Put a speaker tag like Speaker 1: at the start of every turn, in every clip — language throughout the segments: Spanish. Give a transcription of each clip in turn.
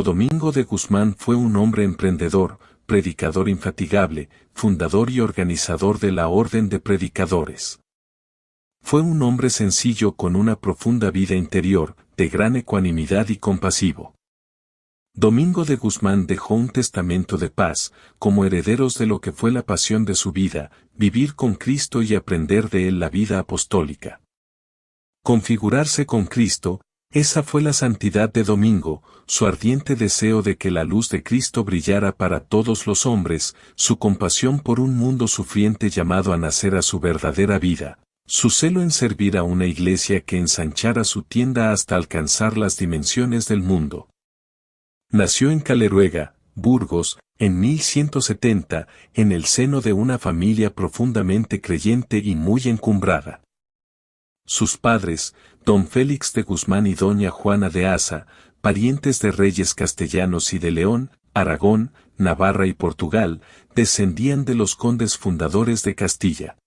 Speaker 1: Domingo de Guzmán fue un hombre emprendedor, predicador infatigable, fundador y organizador de la Orden de Predicadores. Fue un hombre sencillo con una profunda vida interior, de gran ecuanimidad y compasivo. Domingo de Guzmán dejó un testamento de paz, como herederos de lo que fue la pasión de su vida, vivir con Cristo y aprender de él la vida apostólica. Configurarse con Cristo, esa fue la santidad de Domingo, su ardiente deseo de que la luz de Cristo brillara para todos los hombres, su compasión por un mundo sufriente llamado a nacer a su verdadera vida, su celo en servir a una iglesia que ensanchara su tienda hasta alcanzar las dimensiones del mundo. Nació en Caleruega, Burgos, en 1170, en el seno de una familia profundamente creyente y muy encumbrada. Sus padres, don Félix de Guzmán y doña Juana de Asa, parientes de reyes castellanos y de León, Aragón, Navarra y Portugal, descendían de los condes fundadores de Castilla.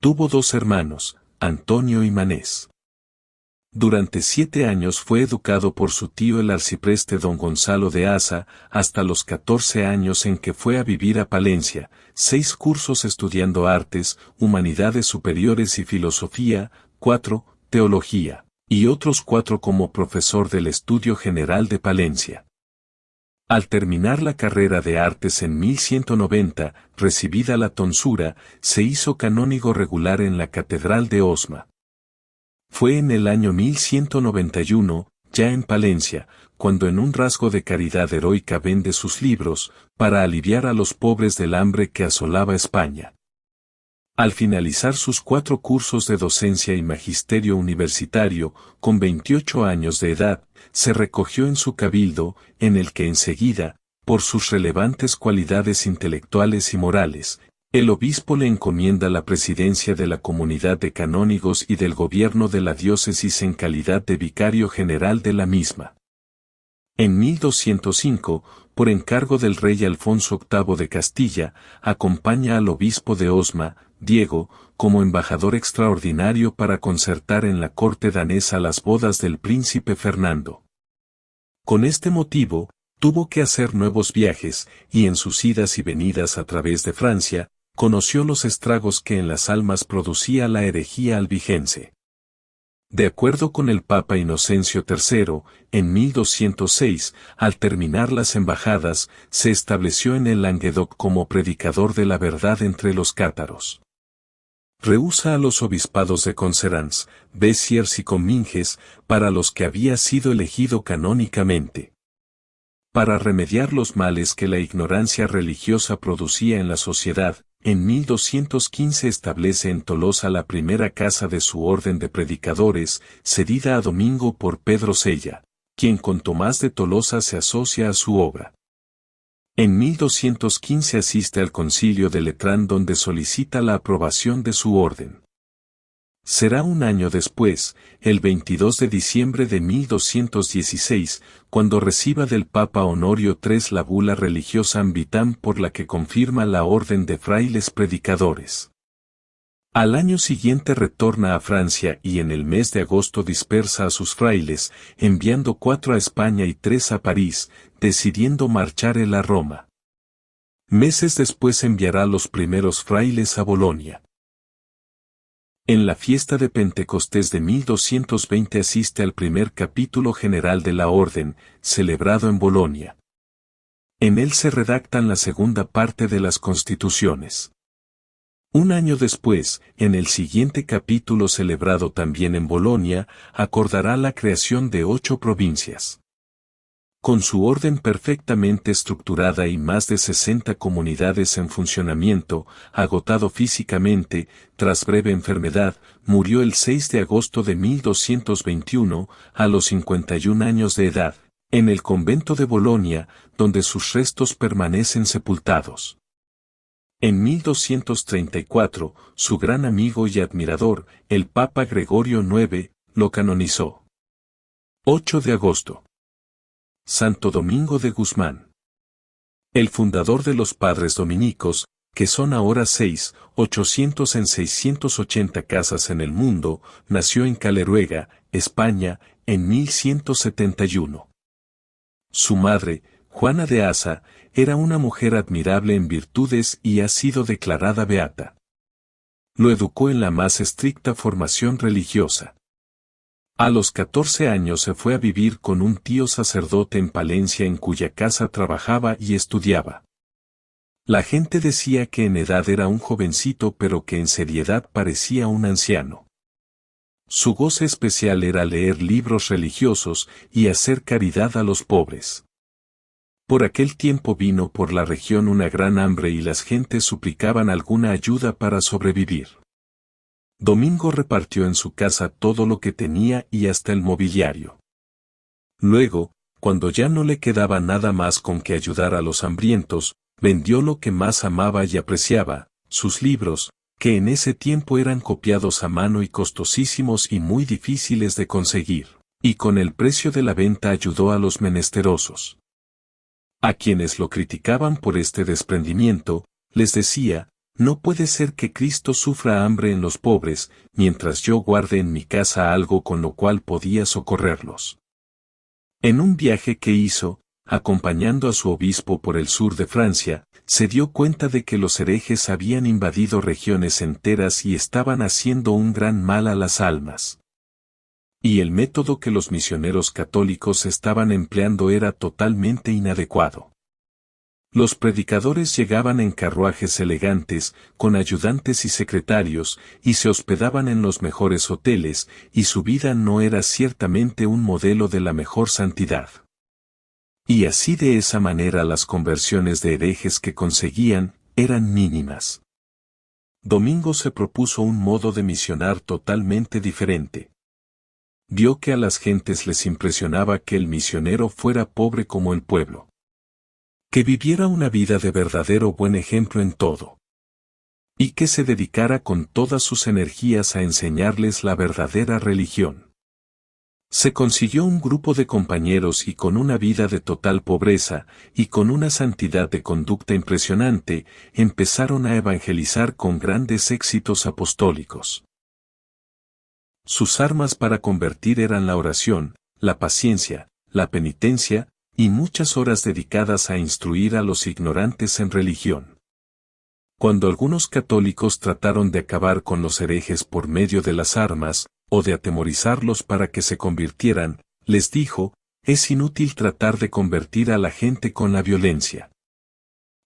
Speaker 1: Tuvo dos hermanos, Antonio y Manés. Durante 7 años fue educado por su tío el arcipreste don Gonzalo de Asa, hasta los 14 años en que fue a vivir a Palencia, 6 cursos estudiando artes, humanidades superiores y filosofía, 4, teología, y otros 4 como profesor del Estudio General de Palencia. Al terminar la carrera de artes en 1190, recibida la tonsura, se hizo canónigo regular en la Catedral de Osma. Fue en el año 1191, ya en Palencia, cuando en un rasgo de caridad heroica vende sus libros, para aliviar a los pobres del hambre que asolaba España. Al finalizar sus 4 cursos de docencia y magisterio universitario, con 28 años de edad, se recogió en su cabildo, en el que enseguida, por sus relevantes cualidades intelectuales y morales, el obispo le encomienda la presidencia de la comunidad de canónigos y del gobierno de la diócesis en calidad de vicario general de la misma. En 1205, por encargo del rey Alfonso VIII de Castilla, acompaña al obispo de Osma, Diego, como embajador extraordinario para concertar en la corte danesa las bodas del príncipe Fernando. Con este motivo, tuvo que hacer nuevos viajes, y en sus idas y venidas a través de Francia, conoció los estragos que en las almas producía la herejía albigense. De acuerdo con el Papa Inocencio III, en 1206, al terminar las embajadas, se estableció en el Languedoc como predicador de la verdad entre los cátaros. Rehúsa a los obispados de Conserans, Béziers y Cominges, para los que había sido elegido canónicamente. Para remediar los males que la ignorancia religiosa producía en la sociedad, en 1215 establece en Tolosa la primera casa de su orden de predicadores, cedida a Domingo por Pedro Sella, quien con Tomás de Tolosa se asocia a su obra. En 1215 asiste al concilio de Letrán donde solicita la aprobación de su orden. Será un año después, el 22 de diciembre de 1216, cuando reciba del Papa Honorio III la bula religiosa Vitam por la que confirma la orden de frailes predicadores. Al año siguiente retorna a Francia y en el mes de agosto dispersa a sus frailes, enviando 4 a España y 3 a París, decidiendo marchar él a Roma. Meses después enviará los primeros frailes a Bolonia. En la fiesta de Pentecostés de 1220 asiste al primer capítulo general de la Orden, celebrado en Bolonia. En él se redactan la segunda parte de las Constituciones. Un año después, en el siguiente capítulo celebrado también en Bolonia, acordará la creación de 8 provincias. Con su orden perfectamente estructurada y más de 60 comunidades en funcionamiento, agotado físicamente, tras breve enfermedad, murió el 6 de agosto de 1221, a los 51 años de edad, en el convento de Bolonia, donde sus restos permanecen sepultados. En 1234, su gran amigo y admirador, el Papa Gregorio IX, lo canonizó. 8 de agosto. Santo Domingo de Guzmán. El fundador de los padres dominicos, que son ahora 800 en 680 casas en el mundo, nació en Caleruega, España, en 1171. Su madre, Juana de Asa, era una mujer admirable en virtudes y ha sido declarada beata. Lo educó en la más estricta formación religiosa. A los 14 años se fue a vivir con un tío sacerdote en Palencia en cuya casa trabajaba y estudiaba. La gente decía que en edad era un jovencito pero que en seriedad parecía un anciano. Su goce especial era leer libros religiosos y hacer caridad a los pobres. Por aquel tiempo vino por la región una gran hambre y las gentes suplicaban alguna ayuda para sobrevivir. Domingo repartió en su casa todo lo que tenía y hasta el mobiliario. Luego, cuando ya no le quedaba nada más con que ayudar a los hambrientos, vendió lo que más amaba y apreciaba, sus libros, que en ese tiempo eran copiados a mano y costosísimos y muy difíciles de conseguir, y con el precio de la venta ayudó a los menesterosos. A quienes lo criticaban por este desprendimiento, les decía, no puede ser que Cristo sufra hambre en los pobres, mientras yo guarde en mi casa algo con lo cual podía socorrerlos. En un viaje que hizo, acompañando a su obispo por el sur de Francia, se dio cuenta de que los herejes habían invadido regiones enteras y estaban haciendo un gran mal a las almas. Y el método que los misioneros católicos estaban empleando era totalmente inadecuado. Los predicadores llegaban en carruajes elegantes, con ayudantes y secretarios, y se hospedaban en los mejores hoteles, y su vida no era ciertamente un modelo de la mejor santidad. Y así de esa manera las conversiones de herejes que conseguían, eran mínimas. Domingo se propuso un modo de misionar totalmente diferente. Vio que a las gentes les impresionaba que el misionero fuera pobre como el pueblo. Que viviera una vida de verdadero buen ejemplo en todo. Y que se dedicara con todas sus energías a enseñarles la verdadera religión. Se consiguió un grupo de compañeros y con una vida de total pobreza, y con una santidad de conducta impresionante, empezaron a evangelizar con grandes éxitos apostólicos. Sus armas para convertir eran la oración, la paciencia, la penitencia, y muchas horas dedicadas a instruir a los ignorantes en religión. Cuando algunos católicos trataron de acabar con los herejes por medio de las armas, o de atemorizarlos para que se convirtieran, les dijo, es inútil tratar de convertir a la gente con la violencia.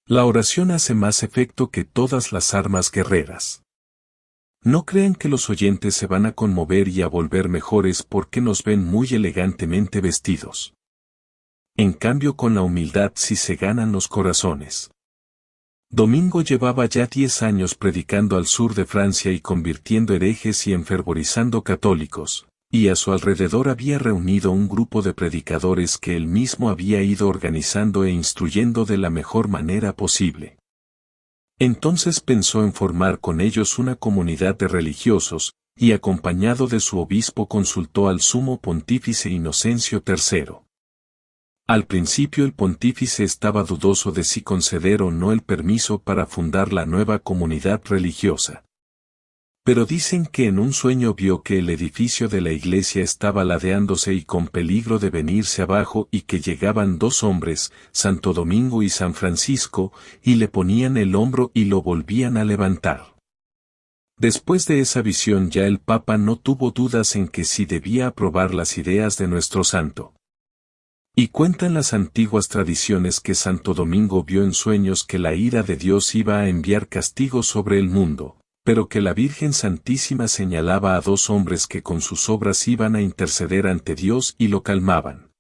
Speaker 1: La oración hace más efecto que todas las armas guerreras. No crean que los oyentes se van a conmover y a volver mejores porque nos ven muy elegantemente vestidos. En cambio con la humildad sí se ganan los corazones. Domingo llevaba ya 10 años predicando al sur de Francia y convirtiendo herejes y enfervorizando católicos, y a su alrededor había reunido un grupo de predicadores que él mismo había ido organizando e instruyendo de la mejor manera posible. Entonces pensó en formar con ellos una comunidad de religiosos, y acompañado de su obispo consultó al sumo pontífice Inocencio III. Al principio el pontífice estaba dudoso de si conceder o no el permiso para fundar la nueva comunidad religiosa. Pero dicen que en un sueño vio que el edificio de la iglesia estaba ladeándose y con peligro de venirse abajo y que llegaban 2 hombres, Santo Domingo y San Francisco, y le ponían el hombro y lo volvían a levantar. Después de esa visión ya el Papa no tuvo dudas en que sí debía aprobar las ideas de nuestro santo. Y cuentan las antiguas tradiciones que Santo Domingo vio en sueños que la ira de Dios iba a enviar castigo sobre el mundo, pero que la Virgen Santísima señalaba a 2 hombres que con sus obras iban a interceder ante Dios y lo calmaban.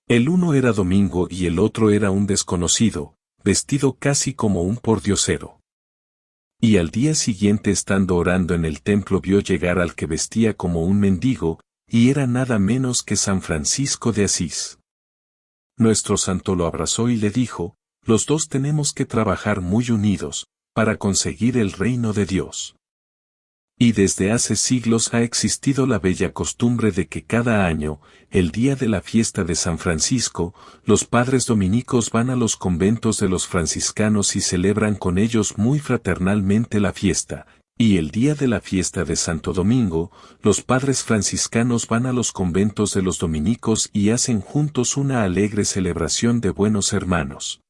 Speaker 1: El uno era Domingo y el otro era un desconocido, vestido casi como un pordiosero. Y al día siguiente estando orando en el templo vio llegar al que vestía como un mendigo, y era nada menos que San Francisco de Asís. Nuestro santo lo abrazó y le dijo, los 2 tenemos que trabajar muy unidos, para conseguir el reino de Dios. Y desde hace siglos ha existido la bella costumbre de que cada año, el día de la fiesta de San Francisco, los padres dominicos van a los conventos de los franciscanos y celebran con ellos muy fraternalmente la fiesta, Y el día de la fiesta de Santo Domingo, los padres franciscanos van a los conventos de los dominicos y hacen juntos una alegre celebración de buenos hermanos.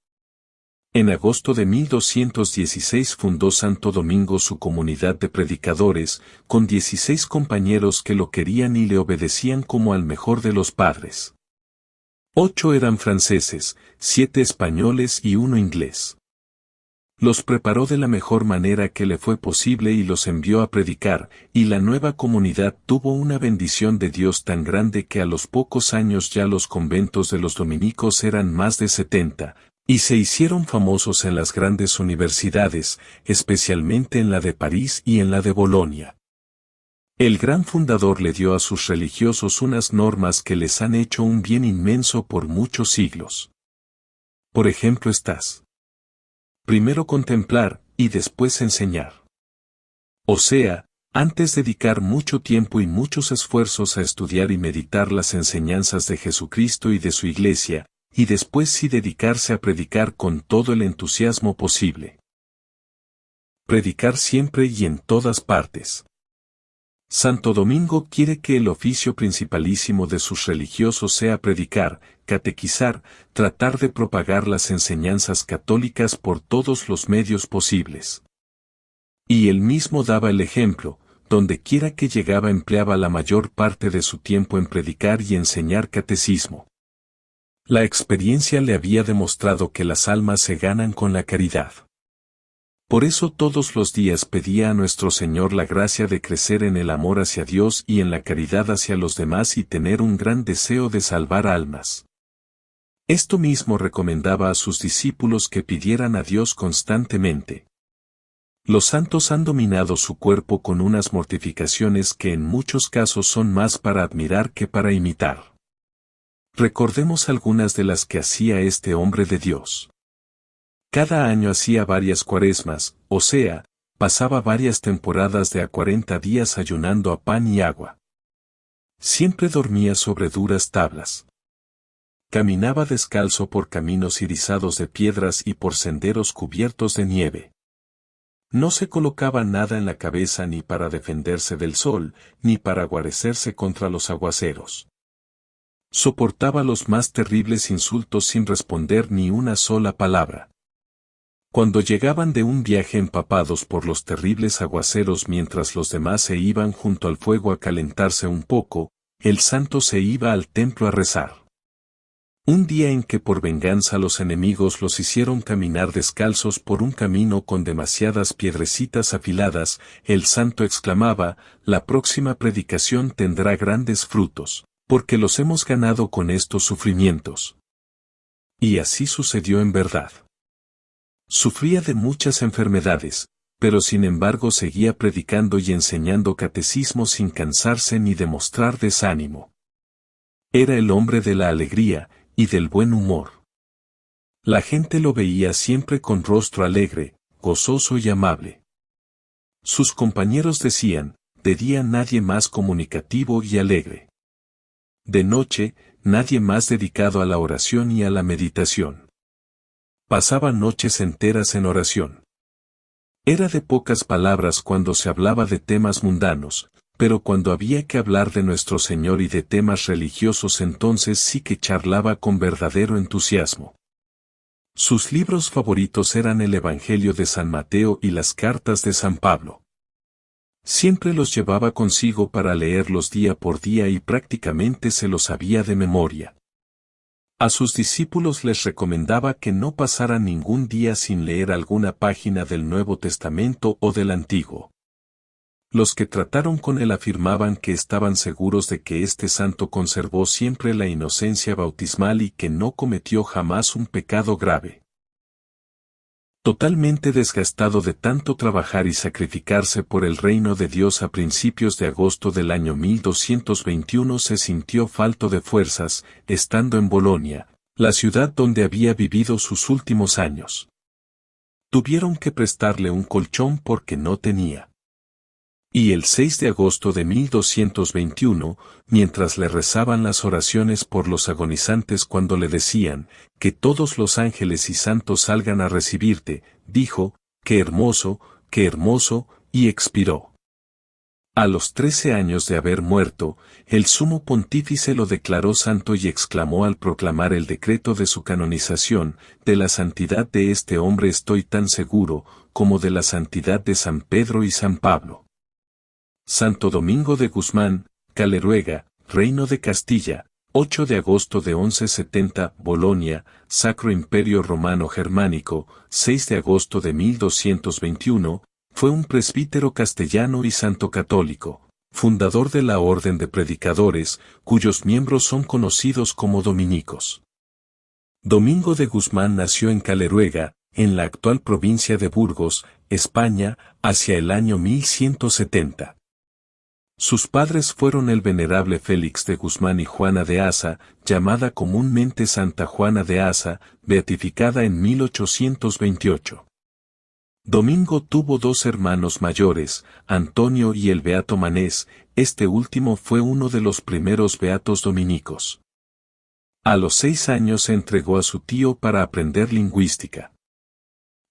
Speaker 1: En agosto de 1216 fundó Santo Domingo su comunidad de predicadores, con 16 compañeros que lo querían y le obedecían como al mejor de los padres. 8 eran franceses, 7 españoles y 1 inglés. Los preparó de la mejor manera que le fue posible y los envió a predicar, y la nueva comunidad tuvo una bendición de Dios tan grande que a los pocos años ya los conventos de los dominicos eran más de 70, y se hicieron famosos en las grandes universidades, especialmente en la de París y en la de Bolonia. El gran fundador le dio a sus religiosos unas normas que les han hecho un bien inmenso por muchos siglos. Por ejemplo estas. Primero contemplar, y después enseñar. O sea, antes dedicar mucho tiempo y muchos esfuerzos a estudiar y meditar las enseñanzas de Jesucristo y de su Iglesia, y después sí dedicarse a predicar con todo el entusiasmo posible. Predicar siempre y en todas partes. Santo Domingo quiere que el oficio principalísimo de sus religiosos sea predicar, catequizar, tratar de propagar las enseñanzas católicas por todos los medios posibles. Y él mismo daba el ejemplo, donde quiera que llegaba empleaba la mayor parte de su tiempo en predicar y enseñar catecismo. La experiencia le había demostrado que las almas se ganan con la caridad. Por eso todos los días pedía a nuestro Señor la gracia de crecer en el amor hacia Dios y en la caridad hacia los demás y tener un gran deseo de salvar almas. Esto mismo recomendaba a sus discípulos que pidieran a Dios constantemente. Los santos han dominado su cuerpo con unas mortificaciones que en muchos casos son más para admirar que para imitar. Recordemos algunas de las que hacía este hombre de Dios. Cada año hacía varias cuaresmas, o sea, pasaba varias temporadas de a 40 días ayunando a pan y agua. Siempre dormía sobre duras tablas. Caminaba descalzo por caminos irisados de piedras y por senderos cubiertos de nieve. No se colocaba nada en la cabeza ni para defenderse del sol, ni para guarecerse contra los aguaceros. Soportaba los más terribles insultos sin responder ni una sola palabra. Cuando llegaban de un viaje empapados por los terribles aguaceros mientras los demás se iban junto al fuego a calentarse un poco, el santo se iba al templo a rezar. Un día en que por venganza los enemigos los hicieron caminar descalzos por un camino con demasiadas piedrecitas afiladas, el santo exclamaba: «La próxima predicación tendrá grandes frutos, porque los hemos ganado con estos sufrimientos». Y así sucedió en verdad. Sufría de muchas enfermedades, pero sin embargo seguía predicando y enseñando catecismo sin cansarse ni demostrar desánimo. Era el hombre de la alegría y del buen humor. La gente lo veía siempre con rostro alegre, gozoso y amable. Sus compañeros decían: de día nadie más comunicativo y alegre. De noche, nadie más dedicado a la oración y a la meditación. Pasaba noches enteras en oración. Era de pocas palabras cuando se hablaba de temas mundanos, pero cuando había que hablar de nuestro Señor y de temas religiosos entonces sí que charlaba con verdadero entusiasmo. Sus libros favoritos eran el Evangelio de San Mateo y las cartas de San Pablo. Siempre los llevaba consigo para leerlos día por día y prácticamente se los sabía de memoria. A sus discípulos les recomendaba que no pasaran ningún día sin leer alguna página del Nuevo Testamento o del Antiguo. Los que trataron con él afirmaban que estaban seguros de que este santo conservó siempre la inocencia bautismal y que no cometió jamás un pecado grave. Totalmente desgastado de tanto trabajar y sacrificarse por el reino de Dios a principios de agosto del año 1221 se sintió falto de fuerzas, estando en Bolonia, la ciudad donde había vivido sus últimos años. Tuvieron que prestarle un colchón porque no tenía. Y el 6 de agosto de 1221, mientras le rezaban las oraciones por los agonizantes cuando le decían, que todos los ángeles y santos salgan a recibirte, dijo: qué hermoso, y expiró. A los 13 años de haber muerto, el sumo pontífice lo declaró santo y exclamó al proclamar el decreto de su canonización: de la santidad de este hombre estoy tan seguro, como de la santidad de San Pedro y San Pablo. Santo Domingo de Guzmán, Caleruega, Reino de Castilla, 8 de agosto de 1170, Bolonia, Sacro Imperio Romano Germánico, 6 de agosto de 1221, fue un presbítero castellano y santo católico, fundador de la Orden de Predicadores, cuyos miembros son conocidos como dominicos. Domingo de Guzmán nació en Caleruega, en la actual provincia de Burgos, España, hacia el año 1170. Sus padres fueron el venerable Félix de Guzmán y Juana de Asa, llamada comúnmente Santa Juana de Asa, beatificada en 1828. Domingo tuvo dos hermanos mayores, Antonio y el beato Manés. Este último fue uno de los primeros beatos dominicos. A los 6 años se entregó a su tío para aprender lingüística.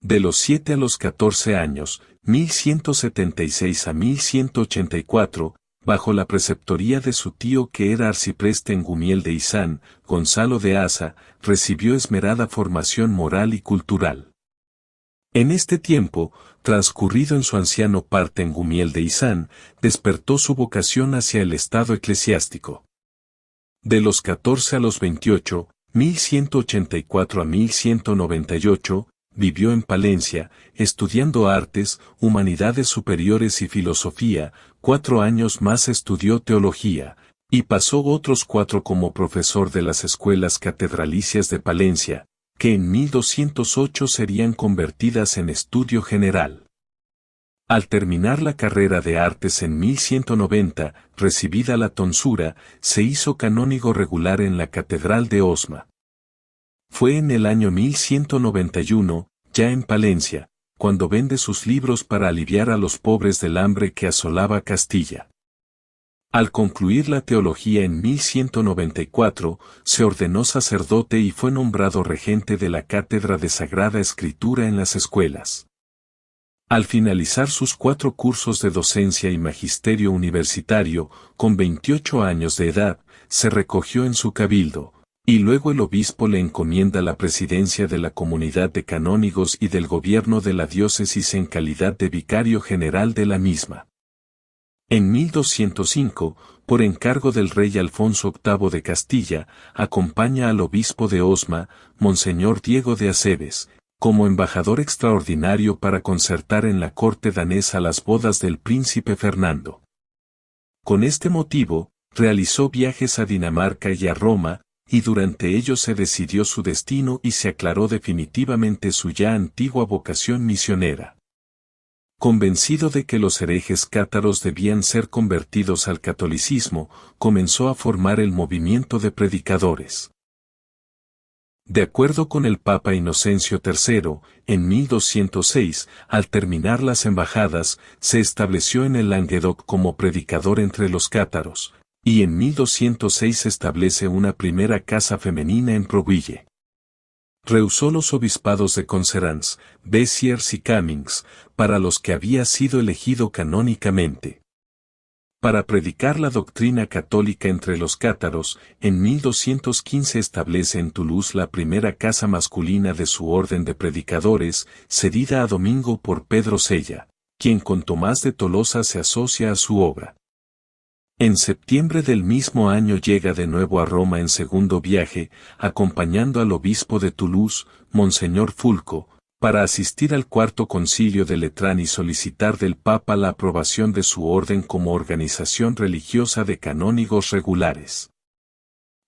Speaker 1: De los 7 a los 14 años, 1176 a 1184, bajo la preceptoría de su tío que era arcipreste en Gumiel de Izán, Gonzalo de Asa, recibió esmerada formación moral y cultural. En este tiempo, transcurrido en su anciano parte en Gumiel de Izán, despertó su vocación hacia el estado eclesiástico. De los 14 a los 28, 1184 a 1198, vivió en Palencia, estudiando artes, humanidades superiores y filosofía. 4 años más estudió teología, y pasó otros 4 como profesor de las escuelas catedralicias de Palencia, que en 1208 serían convertidas en estudio general. Al terminar la carrera de artes en 1190, recibida la tonsura, se hizo canónigo regular en la Catedral de Osma. Fue en el año 1191, ya en Palencia, cuando vende sus libros para aliviar a los pobres del hambre que asolaba Castilla. Al concluir la teología en 1194, se ordenó sacerdote y fue nombrado regente de la Cátedra de Sagrada Escritura en las escuelas. Al finalizar sus 4 cursos de docencia y magisterio universitario, con 28 años de edad, se recogió en su cabildo, y luego el obispo le encomienda la presidencia de la comunidad de canónigos y del gobierno de la diócesis en calidad de vicario general de la misma. En 1205, por encargo del rey Alfonso VIII de Castilla, acompaña al obispo de Osma, Monseñor Diego de Aceves, como embajador extraordinario para concertar en la corte danesa las bodas del príncipe Fernando. Con este motivo, realizó viajes a Dinamarca y a Roma, y durante ellos se decidió su destino y se aclaró definitivamente su ya antigua vocación misionera. Convencido de que los herejes cátaros debían ser convertidos al catolicismo, comenzó a formar el movimiento de predicadores. De acuerdo con el Papa Inocencio III, en 1206, al terminar las embajadas, se estableció en el Languedoc como predicador entre los cátaros, y en 1206 establece una primera casa femenina en Proville. Rehusó los obispados de Conserans, Béziers y Camins, para los que había sido elegido canónicamente. Para predicar la doctrina católica entre los cátaros, en 1215 establece en Toulouse la primera casa masculina de su orden de predicadores, cedida a Domingo por Pedro Sella, quien con Tomás de Tolosa se asocia a su obra. En septiembre del mismo año llega de nuevo a Roma en segundo viaje, acompañando al obispo de Toulouse, Monseñor Fulco, para asistir al cuarto concilio de Letrán y solicitar del Papa la aprobación de su orden como organización religiosa de canónigos regulares.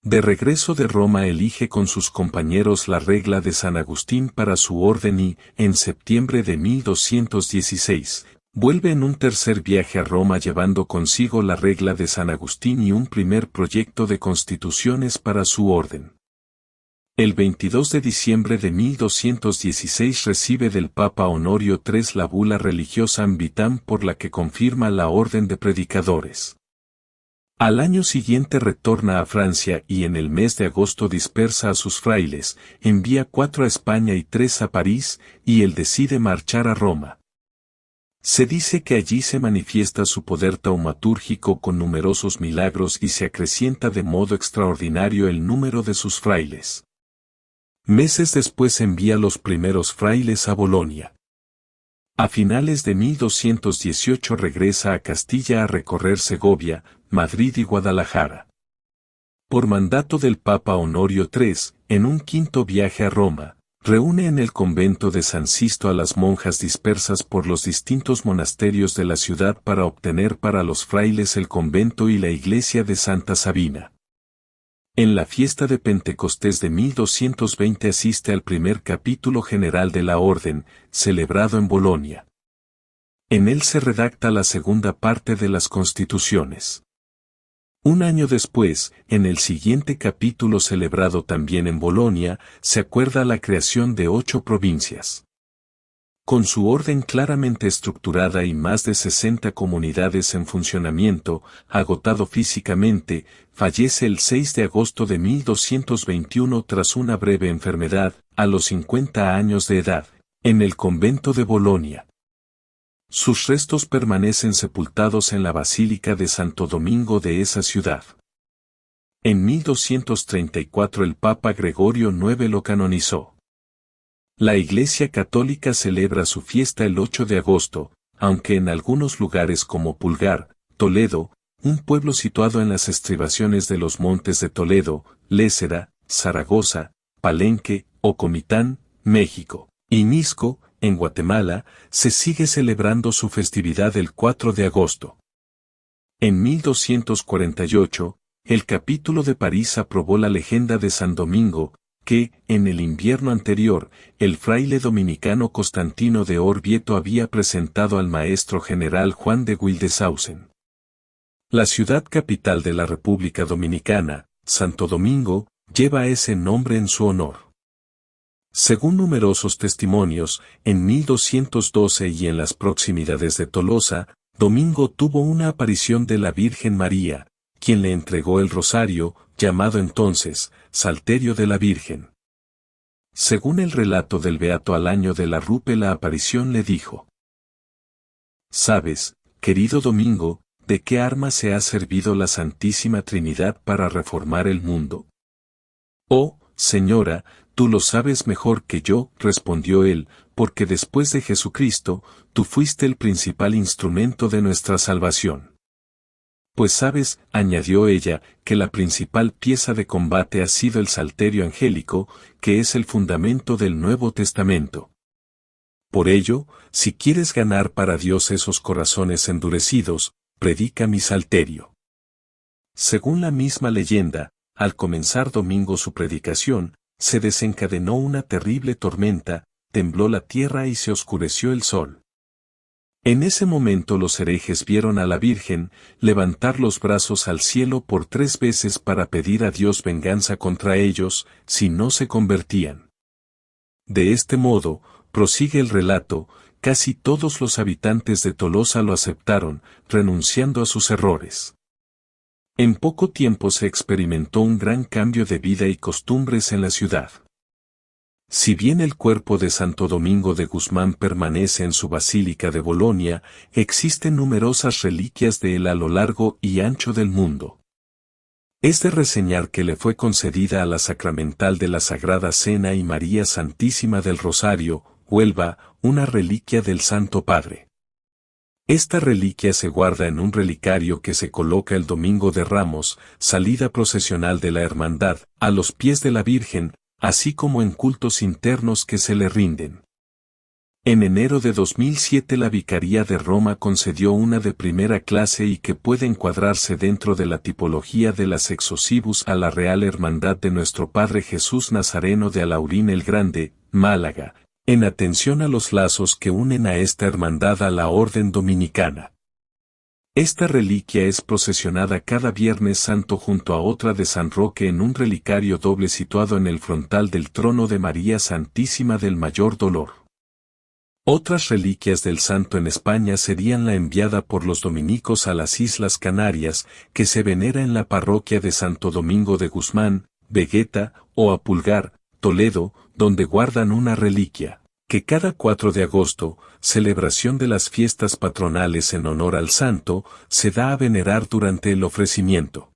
Speaker 1: De regreso de Roma elige con sus compañeros la regla de San Agustín para su orden y, en septiembre de 1216, vuelve en un tercer viaje a Roma llevando consigo la regla de San Agustín y un primer proyecto de constituciones para su orden. El 22 de diciembre de 1216 recibe del Papa Honorio III la bula Religiosam Vitam por la que confirma la orden de predicadores. Al año siguiente retorna a Francia y en el mes de agosto dispersa a sus frailes, envía 4 a España y 3 a París, y él decide marchar a Roma. Se dice que allí se manifiesta su poder taumatúrgico con numerosos milagros y se acrecienta de modo extraordinario el número de sus frailes. Meses después envía los primeros frailes a Bolonia. A finales de 1218 regresa a Castilla a recorrer Segovia, Madrid y Guadalajara. Por mandato del Papa Honorio III, en un quinto viaje a Roma, reúne en el convento de San Sisto a las monjas dispersas por los distintos monasterios de la ciudad para obtener para los frailes el convento y la iglesia de Santa Sabina. En la fiesta de Pentecostés de 1220 asiste al primer capítulo general de la orden, celebrado en Bolonia. En él se redacta la segunda parte de las constituciones. Un año después, en el siguiente capítulo celebrado también en Bolonia, se acuerda la creación de 8 provincias. Con su orden claramente estructurada y más de 60 comunidades en funcionamiento, agotado físicamente, fallece el 6 de agosto de 1221 tras una breve enfermedad, a los 50 años de edad, en el convento de Bolonia. Sus restos permanecen sepultados en la Basílica de Santo Domingo de esa ciudad. En 1234 el Papa Gregorio IX lo canonizó. La Iglesia Católica celebra su fiesta el 8 de agosto, aunque en algunos lugares como Pulgar, Toledo, un pueblo situado en las estribaciones de los montes de Toledo, Lézera, Zaragoza, Palenque, o Comitán, México, y Mixco, en Guatemala, se sigue celebrando su festividad el 4 de agosto. En 1248, el capítulo de París aprobó la legenda de San Domingo, que, en el invierno anterior, el fraile dominicano Constantino de Orvieto había presentado al maestro general Juan de Wildeshausen. La ciudad capital de la República Dominicana, Santo Domingo, lleva ese nombre en su honor. Según numerosos testimonios, en 1212 y en las proximidades de Tolosa, Domingo tuvo una aparición de la Virgen María, quien le entregó el rosario, llamado entonces, Salterio de la Virgen. Según el relato del beato Alaño de la Rupe, la aparición le dijo: «¿Sabes, querido Domingo, de qué arma se ha servido la Santísima Trinidad para reformar el mundo?» «Oh, señora, tú lo sabes mejor que yo», respondió él, «porque después de Jesucristo, tú fuiste el principal instrumento de nuestra salvación». «Pues sabes», añadió ella, «que la principal pieza de combate ha sido el Salterio Angélico, que es el fundamento del Nuevo Testamento. Por ello, si quieres ganar para Dios esos corazones endurecidos, predica mi Salterio». Según la misma leyenda, al comenzar Domingo su predicación, se desencadenó una terrible tormenta, tembló la tierra y se oscureció el sol. En ese momento los herejes vieron a la Virgen levantar los brazos al cielo por 3 veces para pedir a Dios venganza contra ellos, si no se convertían. De este modo, prosigue el relato, casi todos los habitantes de Tolosa lo aceptaron, renunciando a sus errores. En poco tiempo se experimentó un gran cambio de vida y costumbres en la ciudad. Si bien el cuerpo de Santo Domingo de Guzmán permanece en su Basílica de Bolonia, existen numerosas reliquias de él a lo largo y ancho del mundo. Es de reseñar que le fue concedida a la Sacramental de la Sagrada Cena y María Santísima del Rosario, Huelva, una reliquia del Santo Padre. Esta reliquia se guarda en un relicario que se coloca el Domingo de Ramos, salida procesional de la Hermandad, a los pies de la Virgen, así como en cultos internos que se le rinden. En enero de 2007 la Vicaría de Roma concedió una de primera clase y que puede encuadrarse dentro de la tipología de las Exosibus a la Real Hermandad de Nuestro Padre Jesús Nazareno de Alaurín el Grande, Málaga, en atención a los lazos que unen a esta hermandad a la Orden Dominicana. Esta reliquia es procesionada cada Viernes Santo junto a otra de San Roque en un relicario doble situado en el frontal del trono de María Santísima del Mayor Dolor. Otras reliquias del santo en España serían la enviada por los dominicos a las Islas Canarias, que se venera en la parroquia de Santo Domingo de Guzmán, Vegueta, o a Pulgar, Toledo, donde guardan una reliquia que cada 4 de agosto, celebración de las fiestas patronales en honor al santo, se da a venerar durante el ofrecimiento.